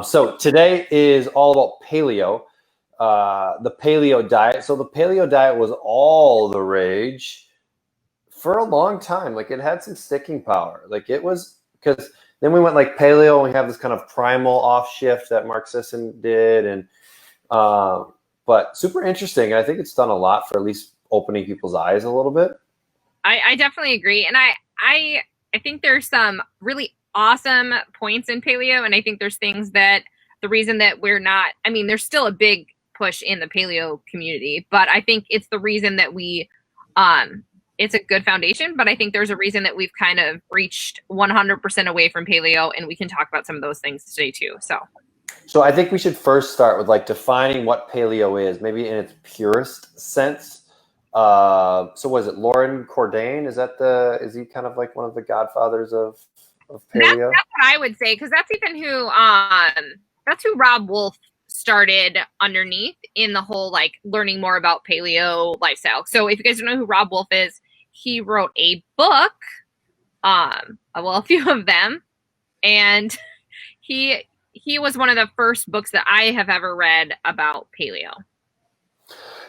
So today is all about paleo, the paleo diet. So the paleo diet was all the rage for a long time. Like it had some sticking power. Like it was, because then we went like paleo and we have this kind of primal off shift that Mark Sisson did. And but super interesting. And I think it's done a lot for at least opening people's eyes a little bit. I definitely agree. And I think there's some really awesome points in paleo. And I think there's things that the reason that we're not, I mean, there's still a big push in the paleo community, but I think it's the reason that we, it's a good foundation, but I think there's a reason that we've kind of reached 100% away from paleo, and we can talk about some of those things today too. So I think we should first start with like defining what paleo is, maybe in its purest sense. So was it Lauren Cordain? Is he kind of like one of the godfathers of paleo? That's what I would say, because that's even that's who Rob Wolf started underneath in the whole like learning more about paleo lifestyle. So if you guys don't know who Rob Wolf is, he wrote a book, a few of them, and he was one of the first books that I have ever read about paleo.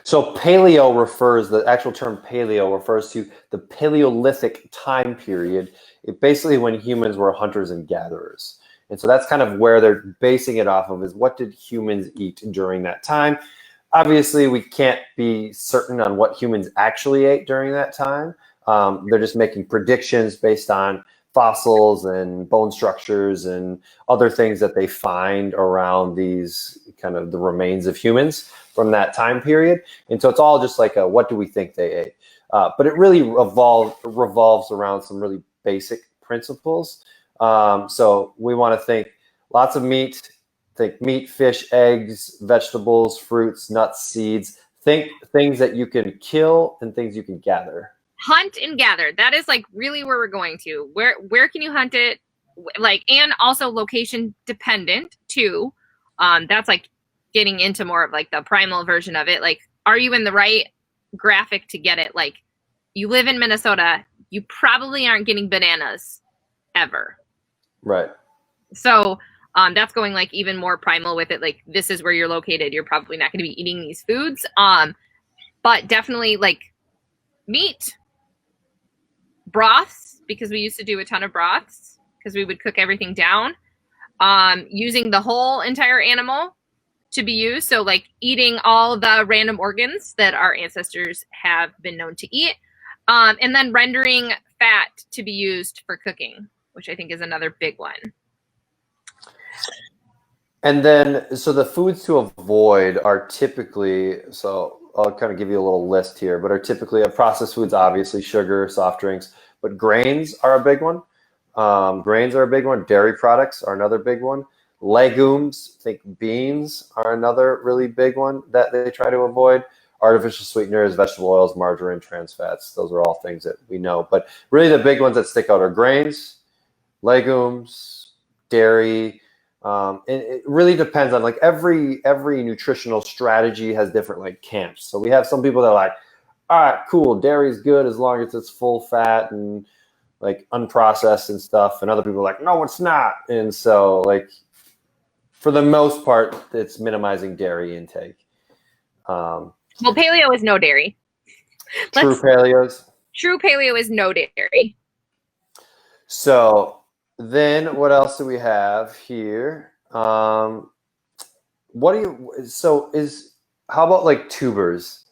So paleo the actual term paleo refers to the Paleolithic time period. It basically when humans were hunters and gatherers. And so that's kind of where they're basing it off of, is what did humans eat during that time? Obviously, we can't be certain on what humans actually ate during that time. They're just making predictions based on fossils and bone structures and other things that they find around these kind of the remains of humans from that time period. And so it's all just like what do we think they ate? But it really revolves around some really basic principles. So we want to think lots of meat, think meat, fish, eggs, vegetables, fruits, nuts, seeds. Think things that you can kill and things you can gather. Hunt and gather. That is like really where we're going to. Where can you hunt it? Like, and also location dependent too. That's like getting into more of like the primal version of it. Like, are you in the right graphic to get it? Like, you live in Minnesota, you probably aren't getting bananas ever. Right. So that's going like even more primal with it. Like, this is where you're located. You're probably not going to be eating these foods. But definitely like meat, broths, because we used to do a ton of broths because we would cook everything down. Using the whole entire animal to be used. So like eating all the random organs that our ancestors have been known to eat. And then rendering fat to be used for cooking, which I think is another big one. And then, so the foods to avoid are typically, so I'll kind of give you a little list here, but are typically processed foods, obviously sugar, soft drinks, but grains are a big one. Grains are a big one. Dairy products are another big one. Legumes, think beans are another really big one that they try to avoid. Artificial sweeteners, vegetable oils, margarine, trans fats. Those are all things that we know. But really the big ones that stick out are grains, legumes, dairy. And it really depends on like every nutritional strategy has different like camps. So we have some people that are like, all right, cool, dairy's good as long as it's full fat and like unprocessed and stuff. And other people are like, no, it's not. And so like for the most part, it's minimizing dairy intake. Well, paleo is no dairy. True paleo is no dairy. So then what else do we have here? How about like tubers?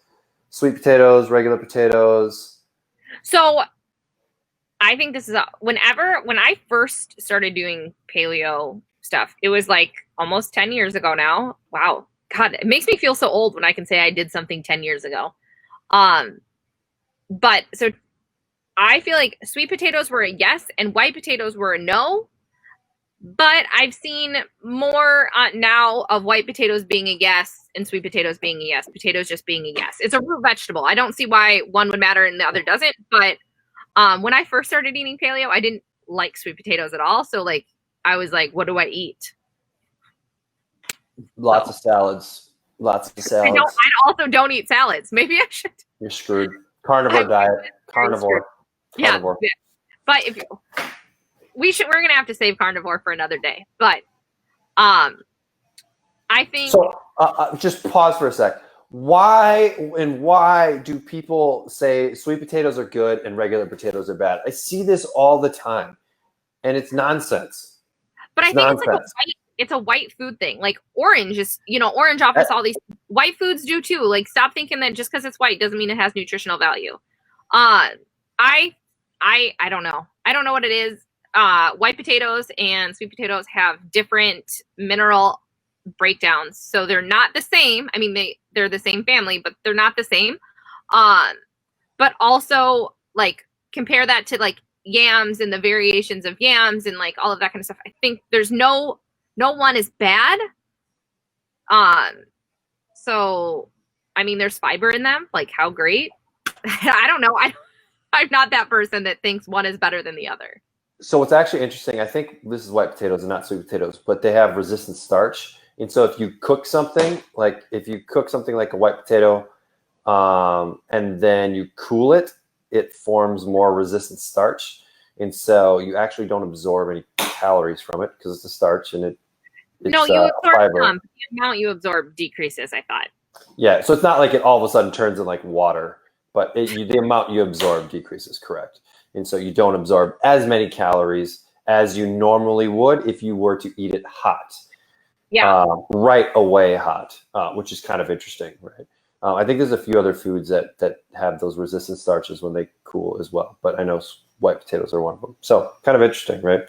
Sweet potatoes, regular potatoes? So I think this is when I first started doing paleo stuff, it was like almost 10 years ago now. Wow. God, it makes me feel so old when I can say I did something 10 years ago. But so I feel like sweet potatoes were a yes and white potatoes were a no. But I've seen more now of white potatoes being a yes and sweet potatoes being a yes. Potatoes just being a yes. It's a root vegetable. I don't see why one would matter and the other doesn't. But when I first started eating paleo, I didn't like sweet potatoes at all. So like I was like, what do I eat? Lots of salads. I also don't eat salads. Maybe I should. You're screwed. Carnivore diet. Carnivore. Yeah. But we're gonna have to save carnivore for another day. But I think so. Just pause for a sec. Why do people say sweet potatoes are good and regular potatoes are bad? I see this all the time, and it's nonsense. But I think it's a white food thing. Like orange is, orange offers all these. White foods do too. Like stop thinking that just because it's white doesn't mean it has nutritional value. I don't know. I don't know what it is. White potatoes and sweet potatoes have different mineral breakdowns, so they're not the same. I mean, they're the same family, but they're not the same. But also like compare that to like yams and the variations of yams and like all of that kind of stuff. I think there's no one is bad. So I mean, there's fiber in them. Like how great? I don't know. I'm not that person that thinks one is better than the other. So what's actually interesting, I think this is white potatoes and not sweet potatoes, but they have resistant starch. And so if you cook something like a white potato, and then you cool it, it forms more resistant starch. And so you actually don't absorb any calories from it because it's a starch and you absorb fiber. Some. The amount you absorb decreases, I thought. Yeah, so it's not like it all of a sudden turns in like water, but the amount you absorb decreases, correct? And so you don't absorb as many calories as you normally would if you were to eat it hot. Yeah. Right away hot, which is kind of interesting, right? I think there's a few other foods that have those resistant starches when they cool as well, but I know white potatoes are one of them. So kind of interesting, right?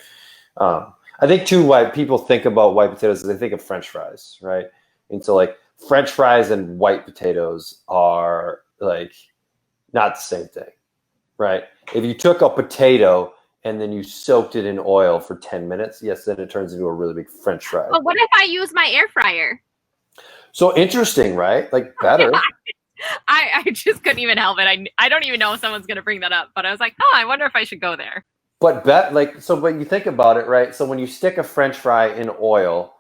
I think too, why people think about white potatoes is they think of French fries, right? And so like French fries and white potatoes are like not the same thing, right? If you took a potato and then you soaked it in oil for 10 minutes, yes, then it turns into a really big French fry. But what if I use my air fryer? So interesting, right? Like better. I just couldn't even help it. I don't even know if someone's going to bring that up, but I was like, I wonder if I should go there. But when you think about it, right? So when you stick a French fry in oil,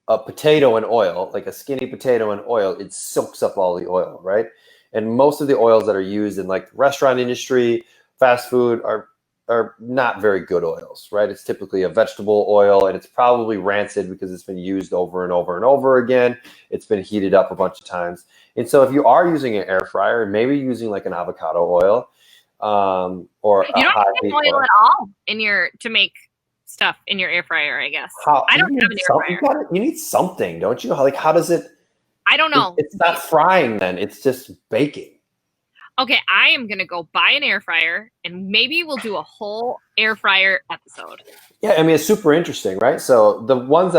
a potato in oil, like a skinny potato in oil, it soaks up all the oil, right? And most of the oils that are used in like the restaurant industry, fast food are not very good oils, right? It's typically a vegetable oil and it's probably rancid because it's been used over and over and over again. It's been heated up a bunch of times. And so if you are using an air fryer, maybe using like an avocado oil, or you don't need oil at all to make stuff in your air fryer, I guess. I don't have an air fryer. You need something, don't you? Like, how does it? I don't know. It's not frying then. It's just baking. Okay, I am going to go buy an air fryer and maybe we'll do a whole air fryer episode. Yeah, I mean, it's super interesting, right? So the way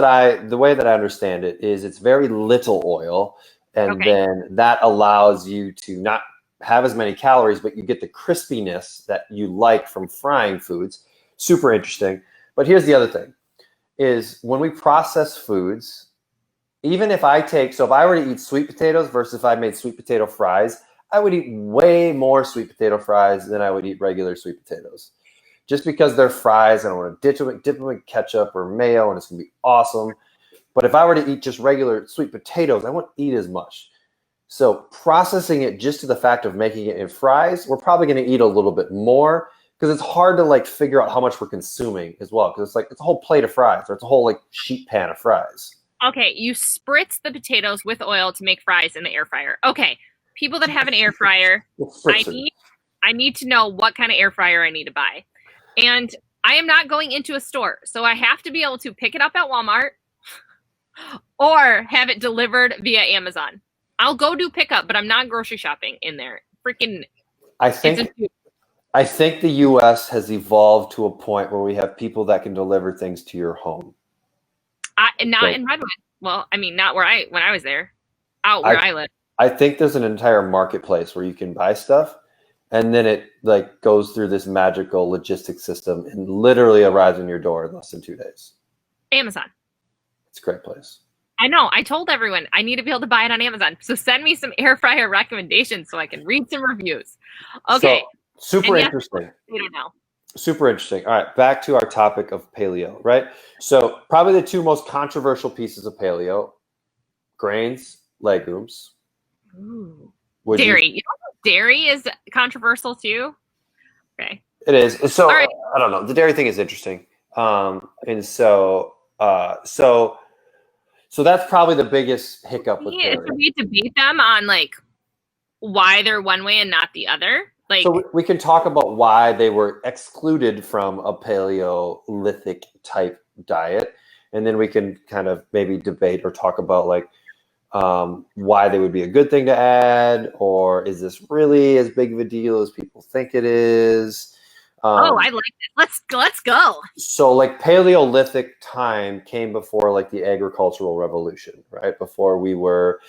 that I understand it is it's very little oil, and then that allows you to not have as many calories, but you get the crispiness that you like from frying foods. Super interesting. But here's the other thing, is when we process foods, even if I were to eat sweet potatoes versus if I made sweet potato fries, I would eat way more sweet potato fries than I would eat regular sweet potatoes. Just because they're fries, I don't want to dip them in ketchup or mayo, and it's going to be awesome. But if I were to eat just regular sweet potatoes, I wouldn't eat as much. So processing it just to the fact of making it in fries, we're probably going to eat a little bit more because it's hard to like figure out how much we're consuming as well. Because it's a whole plate of fries, or it's a whole like sheet pan of fries. Okay, you spritz the potatoes with oil to make fries in the air fryer. Okay, people that have an air fryer, I need to know what kind of air fryer I need to buy. And I am not going into a store, so I have to be able to pick it up at Walmart or have it delivered via Amazon. I'll go do pickup, but I'm not grocery shopping in there. Freaking! I think the U.S. has evolved to a point where we have people that can deliver things to your home. Not in Redwood. Well, I mean, not when I was there. Out where I live. I think there's an entire marketplace where you can buy stuff, and then it like goes through this magical logistics system and literally arrives in your door in less than 2 days. Amazon. It's a great place. I know. I told everyone I need to be able to buy it on Amazon. So send me some air fryer recommendations so I can read some reviews. Okay. So, super interesting. I don't know. Super interesting. All right, back to our topic of paleo, right? So probably the two most controversial pieces of paleo: grains, legumes. Ooh. Dairy. dairy is controversial too. Okay. It is. So All right. I don't know. The dairy thing is interesting. And so that's probably the biggest hiccup with dairy. Should we debate them on like why they're one way and not the other? Like, so we can talk about why they were excluded from a Paleolithic type diet, and then we can kind of maybe debate or talk about like why they would be a good thing to add, or is this really as big of a deal as people think it is? I like it. Let's go. So like Paleolithic time came before like the agricultural revolution, right? Before we were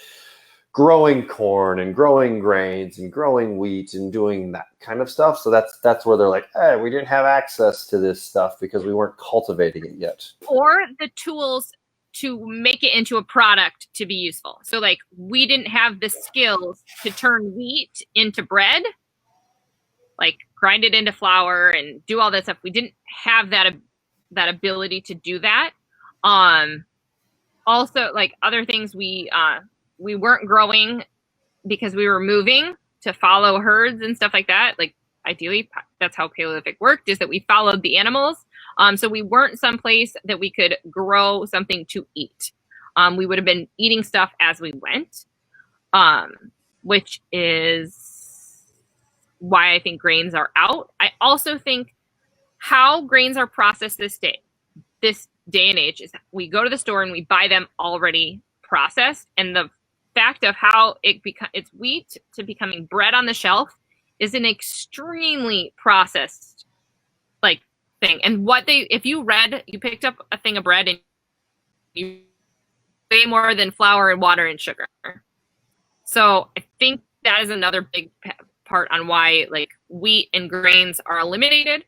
growing corn and growing grains and growing wheat and doing that kind of stuff. So that's where they're like, hey, we didn't have access to this stuff because we weren't cultivating it yet. Or the tools to make it into a product to be useful. So like we didn't have the skills to turn wheat into bread, like grind it into flour and do all that stuff. We didn't have that ability to do that. Also like other things we weren't growing because we were moving to follow herds and stuff like that. Like ideally, that's how Paleolithic worked, is that we followed the animals. So we weren't someplace that we could grow something to eat. We would have been eating stuff as we went, which is why I think grains are out. I also think how grains are processed this day and age is we go to the store and we buy them already processed, and the fact of how it's wheat to becoming bread on the shelf is an extremely processed like thing. And if you picked up a thing of bread and you way more than flour and water and sugar. So I think that is another big part on why like wheat and grains are eliminated.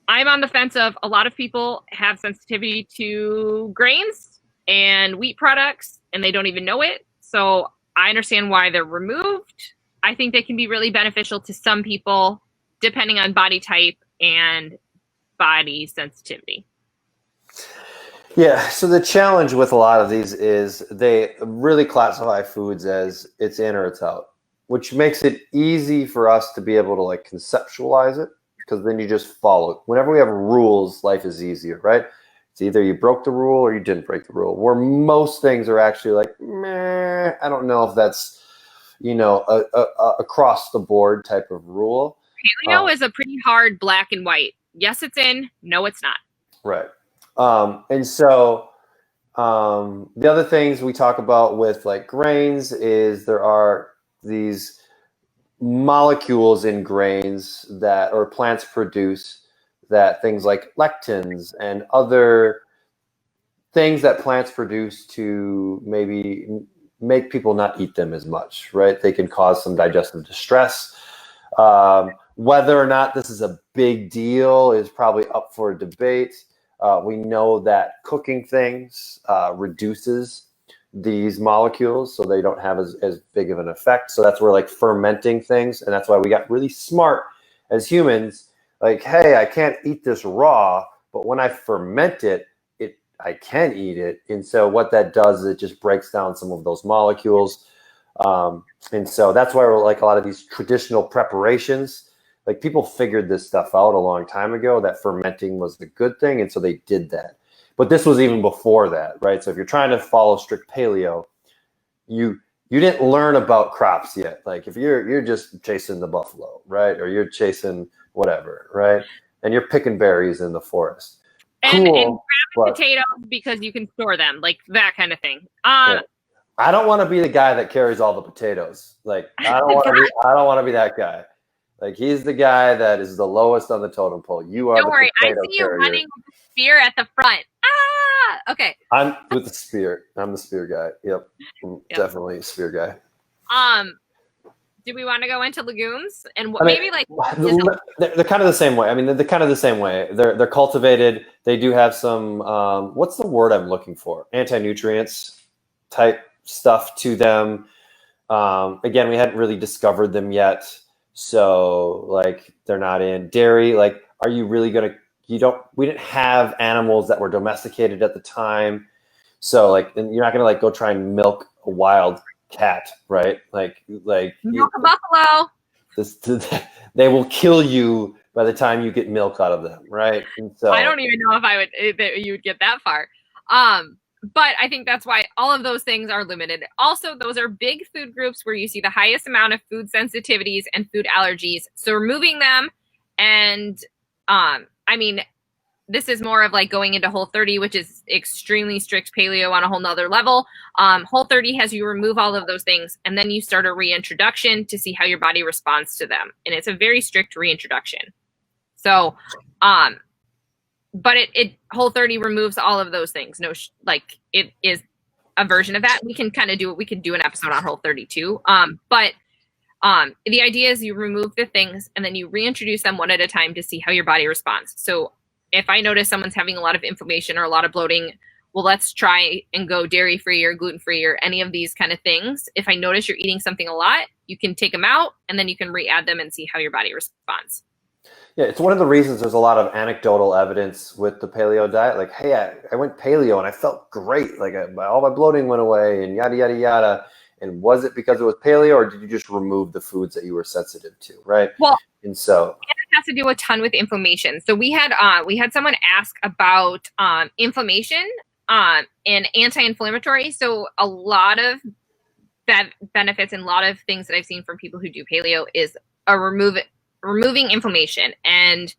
I'm on the fence of a lot of people have sensitivity to grains and wheat products and they don't even know it. So I understand why they're removed. I think they can be really beneficial to some people depending on body type and body sensitivity. Yeah, so the challenge with a lot of these is they really classify foods as it's in or it's out, which makes it easy for us to be able to like conceptualize it, because then you just follow it. Whenever we have rules, life is easier, right? It's either you broke the rule or you didn't break the rule, where most things are actually like, meh, I don't know if that's, a across the board type of rule. Paleo is a pretty hard black and white. Yes, it's in. No, it's not. Right. And so the other things we talk about with like grains is there are these molecules in grains that or plants produce that things like lectins and other things that plants produce to maybe make people not eat them as much, right? They can cause some digestive distress. Whether or not this is a big deal is probably up for debate. We know that cooking things reduces these molecules, so they don't have as big of an effect. So that's where like fermenting things, and that's why we got really smart as humans. Like, hey, I can't eat this raw, but when I ferment it, I can eat it. And so what that does is it just breaks down some of those molecules. And so that's why we're like a lot of these traditional preparations, like people figured this stuff out a long time ago, that fermenting was the good thing. And so they did that. But this was even before that, right? So if you're trying to follow strict paleo, you didn't learn about crops yet. Like if you're just chasing the buffalo, right? Or you're chasing whatever, right? And you're picking berries in the forest. And potatoes because you can store them, like that kind of thing. Yeah. I don't want to be the guy that carries all the potatoes. Like I don't want to be that guy. Like he's the guy that is the lowest on the totem pole. You are. Don't worry, I see you running with the spear at the front. Ah, okay. I'm with the spear. I'm the spear guy. Yep. Definitely a spear guy. Do we want to go into legumes and they're kind of the same way. I mean, they're kind of the same way. They're cultivated. They do have some what's the word I'm looking for? Anti-nutrients type stuff to them. Again, we hadn't really discovered them yet, so like they're not in dairy. Like, are you really gonna? We didn't have animals that were domesticated at the time, so like, and you're not gonna like go try and milk a wild cat, right? Like Milk a buffalo. this, they will kill you by the time you get milk out of them, right? And so I don't even know if you would get that far. But I think that's why all of those things are limited. Also, those are big food groups where you see the highest amount of food sensitivities and food allergies. So removing them, and I mean, this is more of like going into Whole30, which is extremely strict paleo on a whole nother level. Whole30 has you remove all of those things, and then you start a reintroduction to see how your body responds to them. And it's a very strict reintroduction. So, but it Whole30 removes all of those things. No, like it is a version of that. We can kind of do it. We could do an episode on Whole30 too. But the idea is you remove the things and then you reintroduce them one at a time to see how your body responds. So if I notice someone's having a lot of inflammation or a lot of bloating, well, let's try and go dairy-free or gluten-free or any of these kind of things. If I notice you're eating something a lot, you can take them out and then you can re-add them and see how your body responds. Yeah, it's one of the reasons there's a lot of anecdotal evidence with the paleo diet. Like, hey, I went paleo and I felt great. Like all my bloating went away and yada, yada, yada. And was it because it was paleo, or did you just remove the foods that you were sensitive to, right? Well, and so it has to do a ton with inflammation. So we had someone ask about inflammation and anti-inflammatory. So a lot of benefits and a lot of things that I've seen from people who do paleo is removing inflammation. And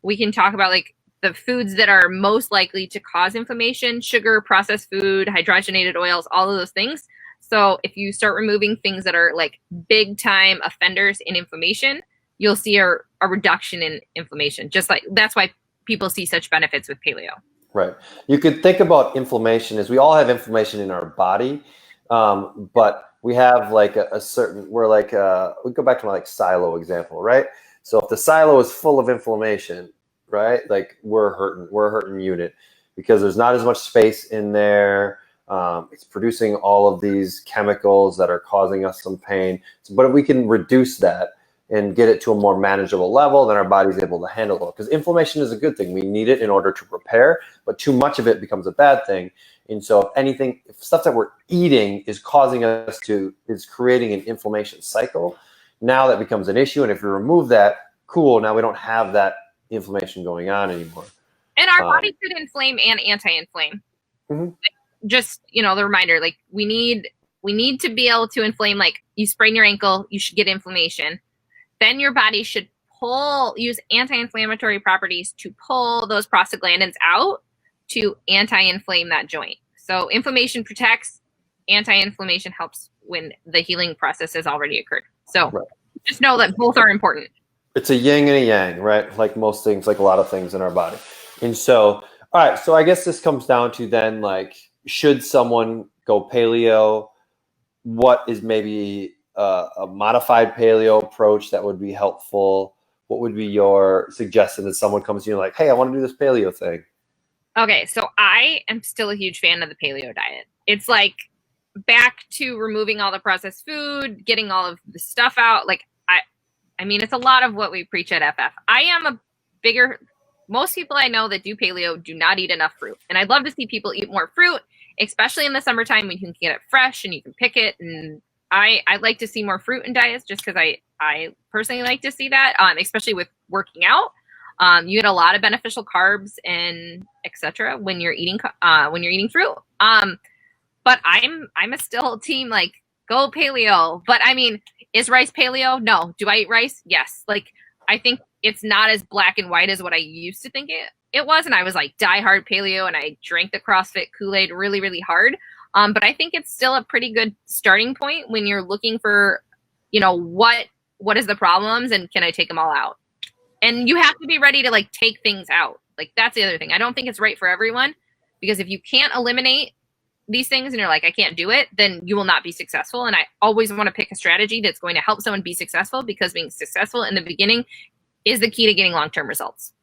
we can talk about like the foods that are most likely to cause inflammation: sugar, processed food, hydrogenated oils, all of those things. So if you start removing things that are like big time offenders in inflammation, you'll see a reduction in inflammation. Just like that's why people see such benefits with paleo. Right. You could think about inflammation as we all have inflammation in our body, but we have like a certain, we're like, we go back to my like silo example, right? So if the silo is full of inflammation, right, like we're a hurting unit because there's not as much space in there. It's producing all of these chemicals that are causing us some pain. But if we can reduce that and get it to a more manageable level, then our body's able to handle it. Because inflammation is a good thing. We need it in order to repair, but too much of it becomes a bad thing. And so if stuff that we're eating is creating an inflammation cycle, now that becomes an issue. And if we remove that, cool, now we don't have that inflammation going on anymore. And our body could inflame and anti-inflame. Mm-hmm. Just, the reminder, like we need to be able to inflame. Like you sprain your ankle, you should get inflammation. Then your body should use anti-inflammatory properties to pull those prostaglandins out to anti-inflame that joint. So inflammation protects, anti-inflammation helps when the healing process has already occurred. So Just know that both are important. It's a yin and a yang, right? Like most things, like a lot of things in our body. And so, all right, so I guess this comes down to then like, should someone go paleo? What is maybe a modified paleo approach that would be helpful? What would be your suggestion if someone comes to you like, hey, I want to do this paleo thing? Okay, so I am still a huge fan of the paleo diet. It's like back to removing all the processed food, getting all of the stuff out. Like, I mean, it's a lot of what we preach at FF. Most people I know that do paleo do not eat enough fruit. And I'd love to see people eat more fruit, especially in the summertime when you can get it fresh and you can pick it. And I'd like to see more fruit in diets just because I personally like to see that, especially with working out. You get a lot of beneficial carbs and etc. when you're eating fruit. But I'm a still team like go paleo. But I mean, is rice paleo? No. Do I eat rice? Yes. Like I think it's not as black and white as what I used to think it was. And I was like diehard paleo and I drank the CrossFit Kool-Aid really, really hard. But I think it's still a pretty good starting point when you're looking for, what is the problems and can I take them all out? And you have to be ready to like take things out. Like that's the other thing. I don't think it's right for everyone because if you can't eliminate these things and you're like, I can't do it, then you will not be successful. And I always want to pick a strategy that's going to help someone be successful because being successful in the beginning is the key to getting long-term results.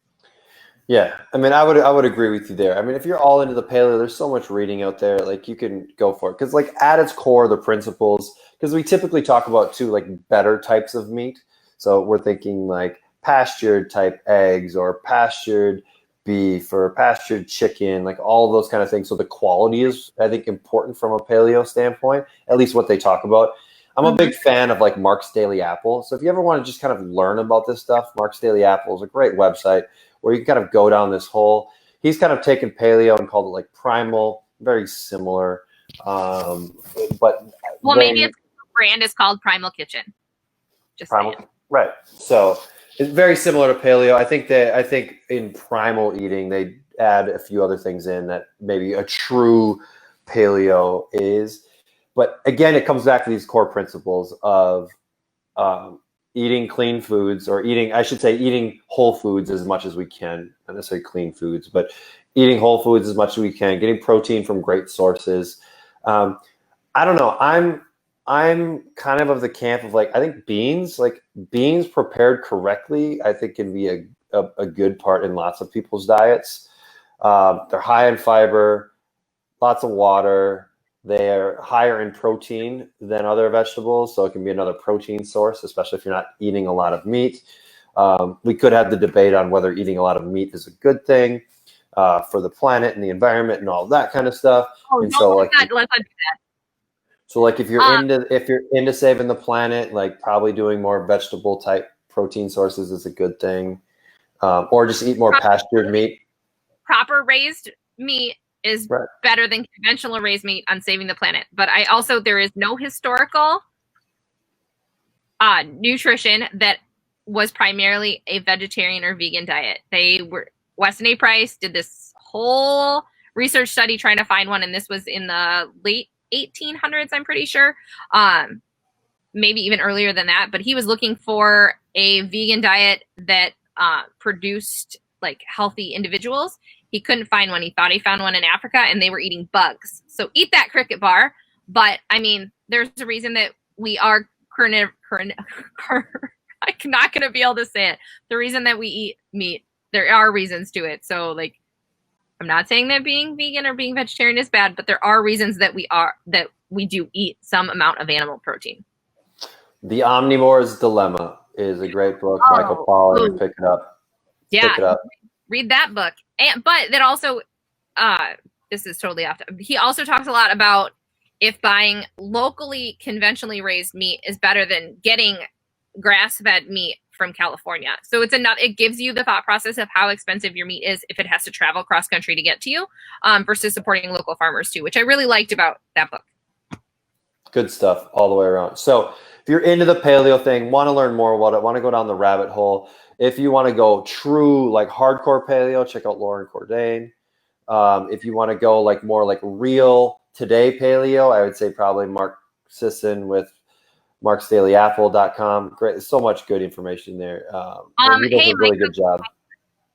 Yeah. I mean, I would agree with you there. I mean, if you're all into the paleo, there's so much reading out there, like you can go for it. Cause like at its core, the principles, cause we typically talk about too, like better types of meat. So we're thinking like pastured type eggs or pastured beef or pastured chicken, like all of those kind of things. So the quality is, I think, important from a paleo standpoint, at least what they talk about. I'm a big fan of like Mark's Daily Apple. So if you ever want to just kind of learn about this stuff, Mark's Daily Apple is a great website where you can kind of go down this whole, he's kind of taken paleo and called it like primal, very similar. But maybe its brand is called Primal Kitchen. Just primal, right. So it's very similar to paleo. I think in primal eating, they add a few other things in that maybe a true paleo is. But again, it comes back to these core principles of eating clean foods, or eating whole foods as much as we can. Not necessarily clean foods, but eating whole foods as much as we can, getting protein from great sources. I don't know. I'm kind of the camp of like, I think beans prepared correctly, I think can be a good part in lots of people's diets. They're high in fiber, lots of water. They're higher in protein than other vegetables, so it can be another protein source, especially if you're not eating a lot of meat. We could have the debate on whether eating a lot of meat is a good thing for the planet and the environment and all that kind of stuff. Let's not do that. So like if you're into saving the planet, like probably doing more vegetable type protein sources is a good thing, or just eat more pastured meat. Proper raised meat is better than conventional raised meat on saving the planet. But there is no historical nutrition that was primarily a vegetarian or vegan diet. Weston A. Price did this whole research study trying to find one, and this was in the late 1800s, I'm pretty sure. Maybe even earlier than that, but he was looking for a vegan diet that produced like healthy individuals. He couldn't find one. He thought he found one in Africa, and they were eating bugs. So eat that cricket bar. But I mean, there's a reason that we are I'm not going to be able to say it. The reason that we eat meat, there are reasons to it. So like, I'm not saying that being vegan or being vegetarian is bad, but there are reasons that we do eat some amount of animal protein. The Omnivore's Dilemma is a great book. Michael Pollan, pick it up. Yeah, pick it up. Read that book. But that also, this is totally off. He also talks a lot about if buying locally conventionally raised meat is better than getting grass-fed meat from California. So it gives you the thought process of how expensive your meat is if it has to travel cross country to get to you, versus supporting local farmers too, which I really liked about that book. Good stuff all the way around. So if you're into the paleo thing, want to learn more about it, want to go down the rabbit hole. If you want to go true, like hardcore paleo, check out Lauren Cordain. If you want to go like more like real today paleo, I would say probably Mark Sisson with marksdailyapple.com. Great. There's so much good information there. He does a really good job.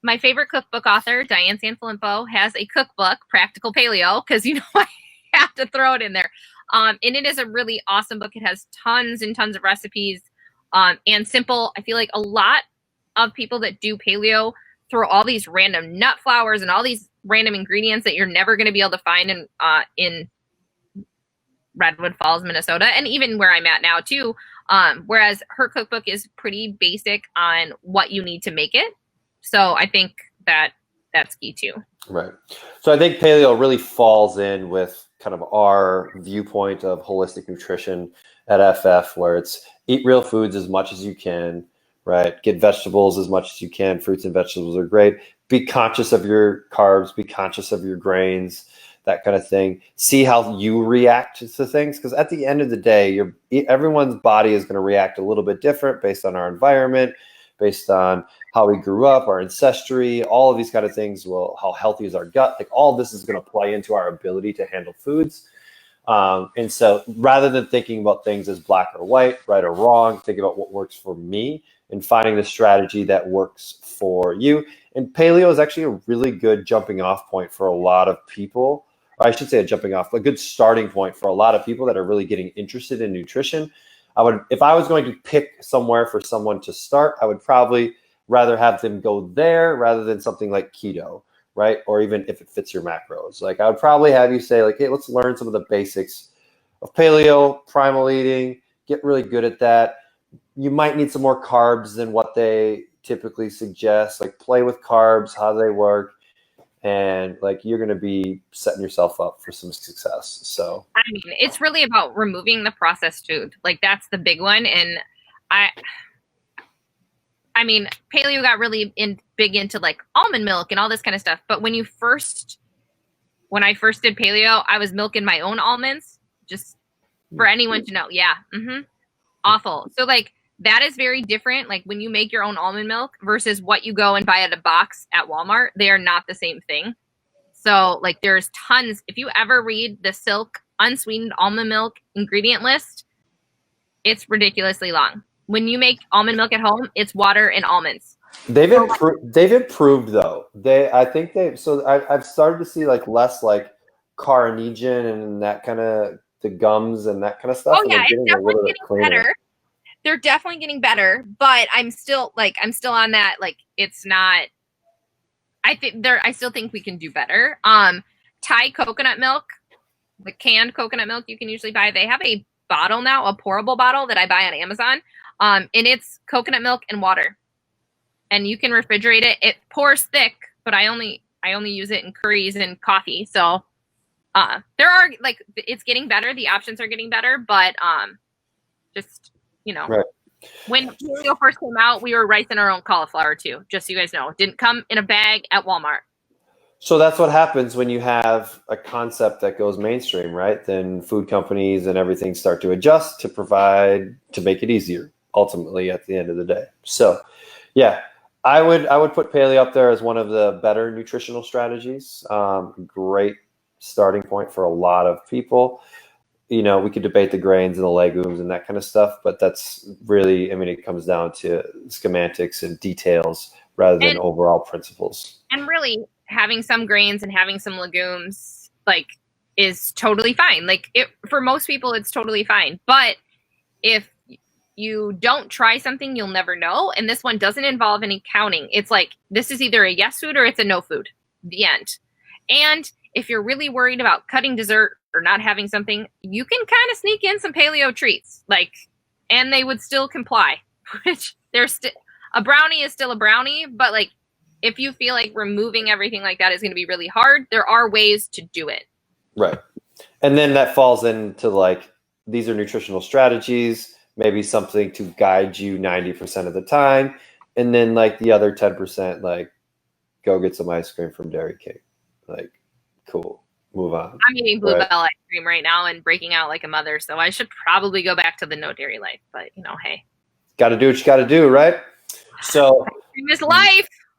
My favorite cookbook author, Diane Sanfilippo, has a cookbook, Practical Paleo, because I have to throw it in there. And it is a really awesome book. It has tons and tons of recipes, and simple. I feel like a lot of people that do paleo throw all these random nut flours and all these random ingredients that you're never going to be able to find in Redwood Falls, Minnesota, and even where I'm at now too. Whereas her cookbook is pretty basic on what you need to make it. So I think that's key too. Right. So I think paleo really falls in with kind of our viewpoint of holistic nutrition at FF, where it's eat real foods as much as you can, right? Get vegetables as much as you can. Fruits and vegetables are great. Be conscious of your carbs, be conscious of your grains, that kind of thing. See how you react to things, because at the end of the day, everyone's body is going to react a little bit different based on our environment, based on how we grew up, our ancestry, all of these kind of things. Well, how healthy is our gut? Like all this is going to play into our ability to handle foods. And so rather than thinking about things as black or white, right or wrong, think about what works for me and finding the strategy that works for you. And paleo is actually a really good jumping off point for a lot of people. Or I should say a good starting point for a lot of people that are really getting interested in nutrition. If I was going to pick somewhere for someone to start, I would probably rather have them go there rather than something like keto, right? Or even if it fits your macros. Like I would probably have you say like, hey, let's learn some of the basics of paleo, primal eating, get really good at that. You might need some more carbs than what they typically suggest, like play with carbs, how they work, and like you're going to be setting yourself up for some success. So I mean, it's really about removing the processed food. Like that's the big one. And I mean, paleo got really big into like almond milk and all this kind of stuff. But when I first did paleo, I was milking my own almonds, just for anyone to know. Yeah. Awful. So like that is very different. Like when you make your own almond milk versus what you go and buy at a box at Walmart, they are not the same thing. So like there's tons. If you ever read the Silk unsweetened almond milk ingredient list, it's ridiculously long. When you make almond milk at home, it's water and almonds. They've improved though. I've started to see like less like carnation and that kind of the gums and that kind of stuff. Oh yeah, it's definitely getting better. They're definitely getting better, but I'm still on that. Like it's not. I still think we can do better. Thai coconut milk, the canned coconut milk you can usually buy. They have a bottle now, a pourable bottle that I buy on Amazon. And it's coconut milk and water, and you can refrigerate it. It pours thick, but I only use it in curries and coffee. So, there are like it's getting better. The options are getting better, but just right. When paleo first came out, we were ricing our own cauliflower too. Just so you guys know, it didn't come in a bag at Walmart. So that's what happens when you have a concept that goes mainstream, right? Then food companies and everything start to adjust to make it easier. Ultimately, at the end of the day. So, yeah, I would put paleo up there as one of the better nutritional strategies. Great starting point for a lot of people. We could debate the grains and the legumes and that kind of stuff, but that's really, it comes down to schematics and details rather than overall principles. And really, having some grains and having some legumes like is totally fine. Like for most people, it's totally fine. But if you don't try something, you'll never know. And this one doesn't involve any counting. It's like, this is either a yes food or it's a no food. The end. And if you're really worried about cutting dessert or not having something, you can kind of sneak in some paleo treats, and they would still comply, which a brownie is still a brownie. But like, if you feel like removing everything like that is going to be really hard, there are ways to do it. Right. And then that falls into like, these are nutritional strategies, maybe something to guide you 90% of the time. And then like the other 10%, like go get some ice cream from Dairy King. Like, cool. Move on. I'm eating Bluebell ice cream right now and breaking out like a mother. So I should probably go back to the no dairy life, but hey. Got to do what you got to do, right? So ice cream is life.